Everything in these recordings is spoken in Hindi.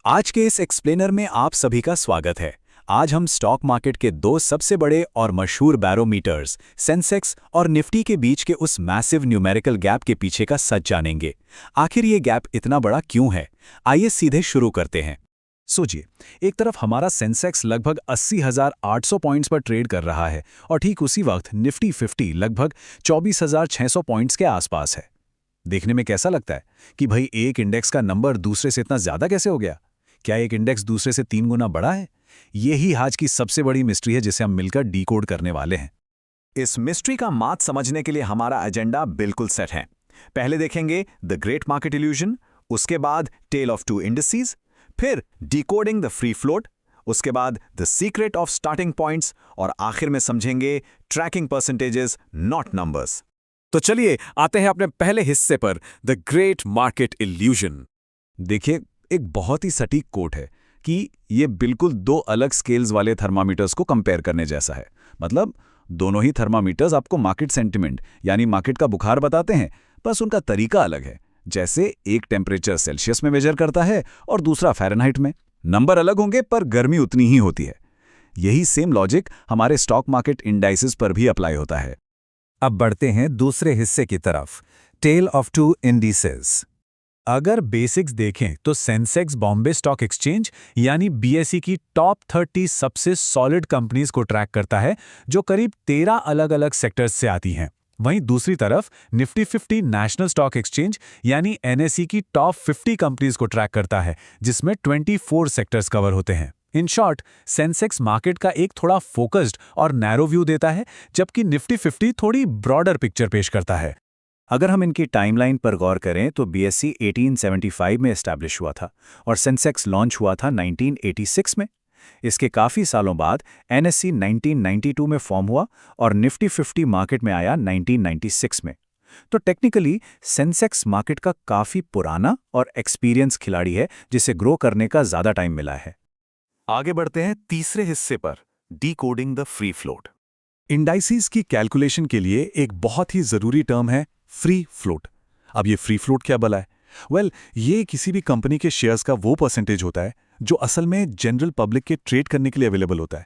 आज के इस एक्सप्लेनर में आप सभी का स्वागत है। आज हम स्टॉक मार्केट के दो सबसे बड़े और मशहूर बैरोमीटर्स सेंसेक्स और निफ्टी के बीच के उस मैसिव न्यूमेरिकल गैप के पीछे का सच जानेंगे। आखिर ये गैप इतना बड़ा क्यों है? आइए सीधे शुरू करते हैं। सोचिए, एक तरफ हमारा सेंसेक्स लगभग 80,800 पॉइंट्स पर ट्रेड कर रहा है और ठीक उसी वक्त निफ्टी 50 लगभग 24,600 पॉइंट्स के आसपास है। देखने में कैसा लगता है कि भाई एक इंडेक्स का नंबर दूसरे से इतना ज्यादा कैसे हो गया? क्या एक इंडेक्स दूसरे से 3 गुना बड़ा है? यही आज की सबसे बड़ी मिस्ट्री है जिसे हम मिलकर डीकोड करने वाले हैं। इस मिस्ट्री का मात समझने के लिए हमारा एजेंडा बिल्कुल सेट है। पहले देखेंगे द ग्रेट मार्केट इल्यूजन, उसके बाद टेल ऑफ टू इंडिसेस, फिर डिकोडिंग द फ्री फ्लोट, उसके बाद the secret of starting points और आखिर में समझेंगे ट्रैकिंग परसेंटेजेस नॉट नंबर्स। तो चलिए आते हैं अपने पहले हिस्से पर, द ग्रेट मार्केट इल्यूजन। देखिए, एक बहुत ही सटीक कोट है कि ये बिल्कुल दो अलग स्केल्स वाले थर्मामीटर्स को कंपेयर करने जैसा है। मतलब दोनों ही थर्मामीटर्स आपको मार्केट सेंटिमेंट यानी मार्केट का बुखार बताते हैं, बस उनका तरीका अलग है। जैसे एक टेम्परेचर सेल्सियस में मेजर करता है और दूसरा फ़ारेनहाइट में। नंबर अलग होंगे पर गर्मी उतनी ही होती है। यही सेम लॉजिक हमारे स्टॉक मार्केट इंडाइसेस पर भी अप्लाई होता है। अब बढ़ते हैं दूसरे हिस्से की तरफ, टेल ऑफ टू इंडिसेस। अगर बेसिक्स देखें तो सेंसेक्स बॉम्बे स्टॉक एक्सचेंज यानी बीएसई की टॉप 30 सबसे सॉलिड कंपनीज को ट्रैक करता है, जो करीब 13 अलग अलग सेक्टर्स से आती हैं। वहीं दूसरी तरफ निफ्टी 50 नेशनल स्टॉक एक्सचेंज यानी एनएसई की टॉप 50 कंपनीज को ट्रैक करता है, जिसमें 24 सेक्टर्स कवर होते हैं। इन शॉर्ट, सेंसेक्स मार्केट का एक थोड़ा फोकस्ड और नैरो व्यू देता है, जबकि निफ्टी 50 थोड़ी ब्रॉडर पिक्चर पेश करता है। अगर हम इनकी टाइमलाइन पर गौर करें तो बीएसई 1875 में एस्टैब्लिश हुआ था और सेंसेक्स लॉन्च हुआ था 1986 में। इसके काफ़ी सालों बाद एनएसई 1992 में फॉर्म हुआ और निफ्टी 50 मार्केट में आया 1996 में। तो टेक्निकली सेंसेक्स मार्केट का काफ़ी पुराना और एक्सपीरियंस खिलाड़ी है, जिसे ग्रो करने का ज़्यादा टाइम मिला है। आगे बढ़ते हैं तीसरे हिस्से पर, decoding the free float. Indices की कैलकुलेशन के लिए एक बहुत ही ज़रूरी टर्म है फ्री फ्लोट। अब ये फ्री फ्लोट क्या भला है? ये किसी भी कंपनी के शेयर्स का वो परसेंटेज होता है जो असल में जनरल पब्लिक के ट्रेड करने के लिए अवेलेबल होता है।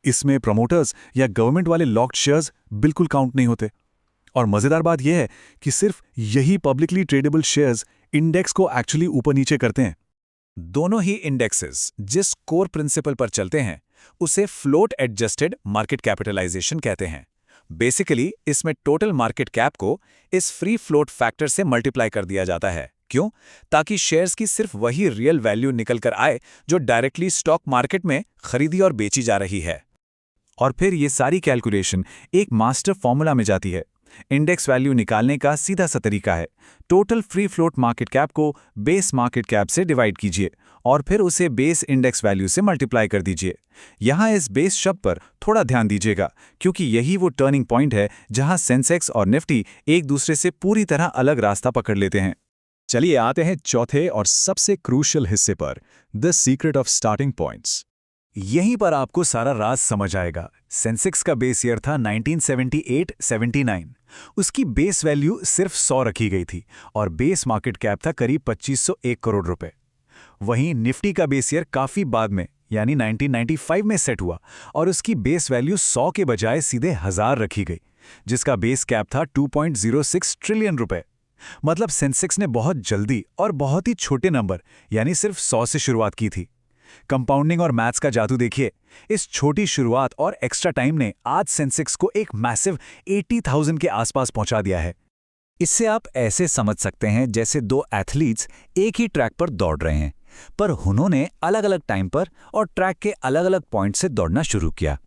इसमें प्रमोटर्स या गवर्नमेंट वाले लॉक्ड शेयर्स बिल्कुल काउंट नहीं होते। और मज़ेदार बात यह है कि सिर्फ यही पब्लिकली ट्रेडेबल शेयर्स इंडेक्स को एक्चुअली ऊपर नीचे करते हैं। दोनों ही इंडेक्सेस जिस कोर प्रिंसिपल पर चलते हैं उसे फ्लोट एडजस्टेड मार्केट कैपिटलाइजेशन कहते हैं। बेसिकली इसमें टोटल मार्केट कैप को इस फ्री फ्लोट फैक्टर से मल्टीप्लाई कर दिया जाता है। क्यों? ताकि शेयर्स की सिर्फ वही रियल वैल्यू निकल कर आए जो डायरेक्टली स्टॉक मार्केट में खरीदी और बेची जा रही है। और फिर ये सारी कैलकुलेशन एक मास्टर फॉर्मूला में जाती है। इंडेक्स वैल्यू निकालने का सीधा सा तरीका है, total free float market cap को बेस मार्केट कैप से डिवाइड कीजिए और फिर उसे बेस इंडेक्स वैल्यू से मल्टीप्लाई कर दीजिए। यहाँ इस बेस शब्द पर थोड़ा ध्यान दीजिएगा, क्योंकि यही वो टर्निंग पॉइंट है जहाँ सेंसेक्स और निफ्टी एक दूसरे से पूरी तरह अलग रास्ता पकड़ लेते हैं। चलिए आते हैं चौथे और सबसे क्रूशियल हिस्से पर, the secret of starting points. यहीं पर आपको सारा राज समझ आएगा। सेंसेक्स का बेस ईयर था 1978-79। उसकी बेस वैल्यू सिर्फ 100 रखी गई थी और बेस मार्केट कैप था करीब 2501 करोड़ रुपए। वहीं निफ्टी का बेस ईयर काफ़ी बाद में यानी 1995 में सेट हुआ और उसकी बेस वैल्यू 100 के बजाय सीधे 1000 रखी गई, जिसका बेस कैप था 2.06 ट्रिलियन रुपए। मतलब सेंसेक्स ने बहुत जल्दी और बहुत ही छोटे नंबर यानी सिर्फ 100 से शुरुआत की थी। कंपाउंडिंग और मैथ्स का जादू देखिए। इस छोटी शुरुआत और एक्स्ट्रा टाइम ने आज सेंसेक्स को एक मैसिव 80,000 के आसपास पहुंचा दिया है। इससे आप ऐसे समझ सकते हैं जैसे दो एथलीट्स एक ही ट्रैक पर दौड़ रहे हैं, पर उन्होंने अलग अलग टाइम पर और ट्रैक के अलग अलग पॉइंट से दौड़ना शुरू किया।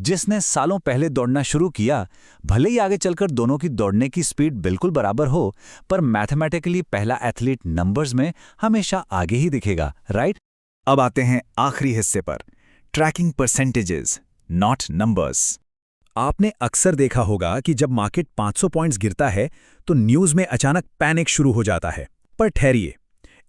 जिसने सालों पहले दौड़ना शुरू किया, भले ही आगे चलकर दोनों की दौड़ने की स्पीड बिल्कुल बराबर हो, पर मैथमेटिकली पहला एथलीट नंबर्स में हमेशा आगे ही दिखेगा, राइट? अब आते हैं आखिरी हिस्से पर, ट्रैकिंग परसेंटेजेस नॉट नंबर्स। आपने अक्सर देखा होगा कि जब मार्केट 500 पॉइंट्स गिरता है तो न्यूज़ में अचानक पैनिक शुरू हो जाता है। पर ठहरिए,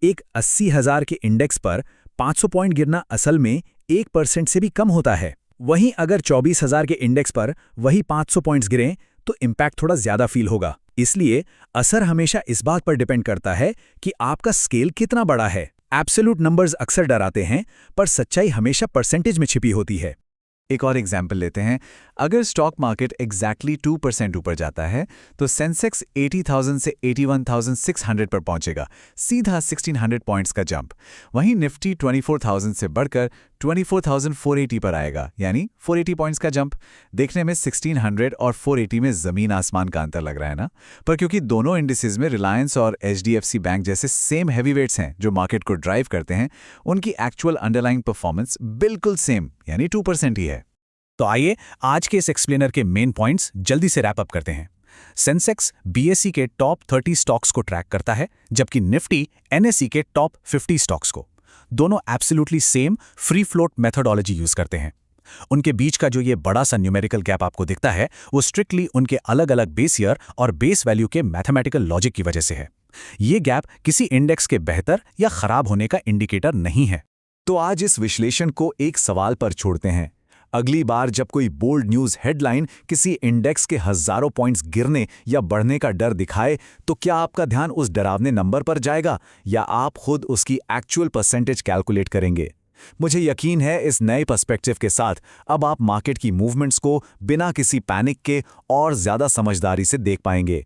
एक 80,000 के इंडेक्स पर 500 पॉइंट गिरना असल में 1% से भी कम होता है। वहीं अगर 24,000 के इंडेक्स पर वही 500 पॉइंट्स गिरें तो इम्पैक्ट थोड़ा ज़्यादा फील होगा। इसलिए असर हमेशा इस बात पर डिपेंड करता है कि आपका स्केल कितना बड़ा है। एब्सोल्यूट नंबर्स अक्सर डराते हैं, पर सच्चाई हमेशा परसेंटेज में छिपी होती है। एक और एग्जाम्पल लेते हैं। अगर स्टॉक मार्केट एग्जैक्टली 2% ऊपर जाता है तो सेंसेक्स 80,000 से 81,600 पर पहुंचेगा, सीधा 1600 पॉइंट्स का जंप। वहीं निफ्टी 24,000 से बढ़कर 24,480 पर आएगा, यानी 480 पॉइंट्स का जंप। देखने में 1600 और 480 में जमीन आसमान का अंतर लग रहा है ना, पर क्योंकि दोनों इंडिसेस में रिलायंस और HDFC बैंक जैसे सेम हैवीवेट्स हैं जो मार्केट को ड्राइव करते हैं, उनकी एक्चुअल अंडरलाइंग परफॉर्मेंस बिल्कुल सेम यानी 2% ही है। तो आइए आज के इस एक्सप्लेनर के मेन पॉइंट्स जल्दी से रैप अप करते हैं। सेंसेक्स BSE के टॉप 30 स्टॉक्स को ट्रैक करता है, जबकि निफ्टी NSE के टॉप 50 स्टॉक्स को। दोनों absolutely same free float methodology use करते हैं। उनके बीच का जो ये बड़ा सा न्यूमेरिकल गैप आपको दिखता है, वो स्ट्रिक्टली उनके अलग अलग बेस ईयर और बेस वैल्यू के मैथमेटिकल लॉजिक की वजह से है। ये गैप किसी इंडेक्स के बेहतर या खराब होने का इंडिकेटर नहीं है। तो आज इस विश्लेषण को एक सवाल पर छोड़ते हैं। अगली बार जब कोई बोल्ड न्यूज़ हेडलाइन किसी इंडेक्स के हजारों पॉइंट्स गिरने या बढ़ने का डर दिखाए, तो क्या आपका ध्यान उस डरावने नंबर पर जाएगा या आप खुद उसकी एक्चुअल परसेंटेज कैलकुलेट करेंगे? मुझे यकीन है इस नए पर्सपेक्टिव के साथ अब आप मार्केट की मूवमेंट्स को बिना किसी पैनिक के और ज़्यादा समझदारी से देख पाएंगे।